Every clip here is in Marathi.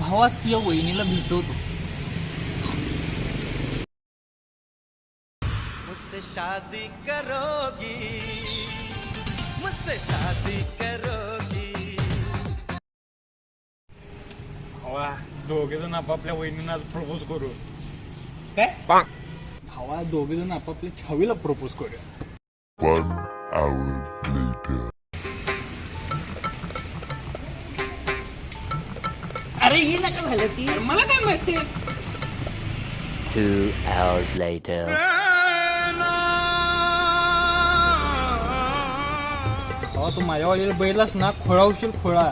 भावाच तुझ्या वहिनीला भेटवतो. मुझसे शादी करोगी, मुझसे शादी करोगी. भावा दोघे जण आपापल्या वहिनींना प्रपोज करू. काय भावा दोघे जण आपापल्या छावीला प्रपोज करूया. 1 hour later. अरे ही नका झालं ती. मला काय माहिती. 2 hours later. भावा तू माझ्या वाडीला बैलास ना खोळा होशील खोळा.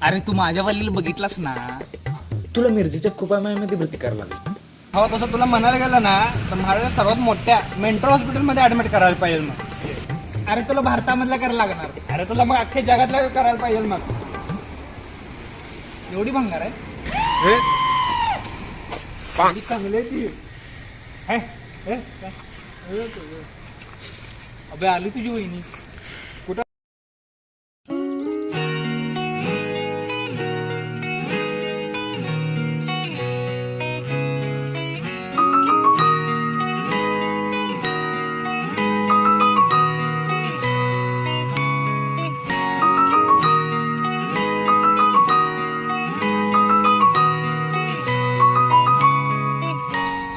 अरे तू माझ्या वालीला बघितलास ना. तुला मिरचीच्या कृपामायामध्ये भरती करायला लागेल. भावा तसं तुला म्हणायला गेलं ना तर माझ्या सर्वात मोठ्या मेंटल हॉस्पिटलमध्ये ऍडमिट करायला पाहिजे मग. अरे तुला भारतामधला करायला लागणार. अरे तुला मग अख्ख्या जगातला करायला पाहिजे मग. एवढी भंगार आहे. चांगली आहे ती. अबे आली तुझी वहिनी.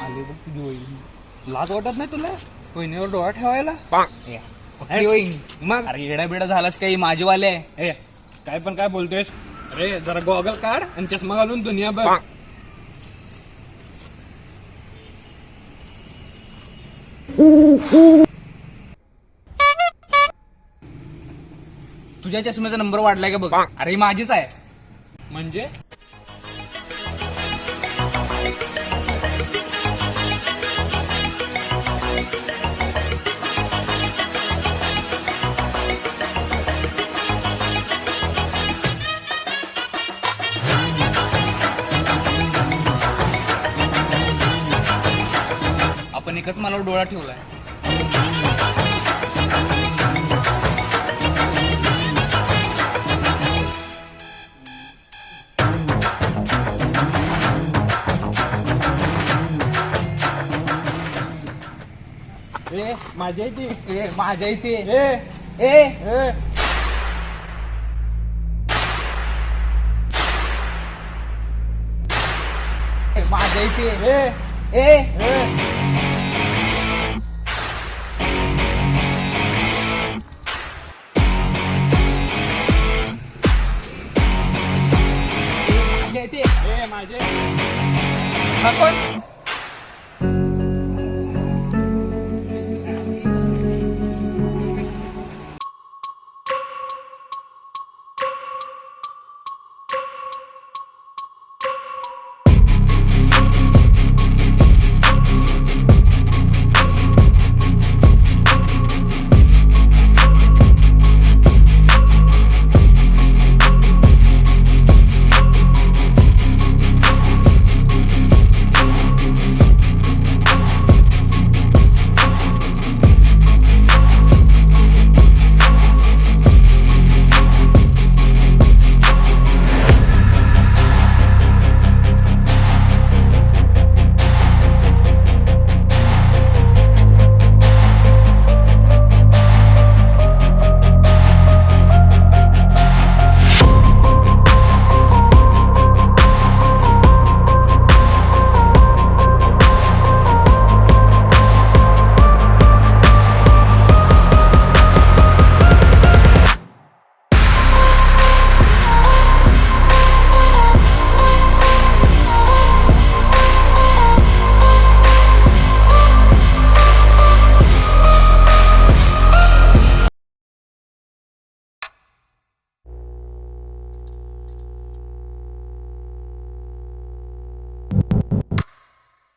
आली बघ तुझी वहिनी. लाज वाटत नाही तुला वहिनीवर डोळा ठेवायला. कुठली वहिनी. मग अरे येडा बिडा झालास काही माझीवाले आहे. ए काय पण काय बोलतोयस. अरे जरा गॉगल काढ आणि चष्मा घालून दुनिया बघ. तुझ्या चष्म्याचा नंबर वाढलाय का बघ. अरे ही माझीच आहे. म्हणजे आपण एकच मला डोळा ठेवलाय. ए माझ्या ती ए माझ्या इथे ए ए ए माझ्या इथे ए ए ए माझ्या इथे ए माझे हा कोण?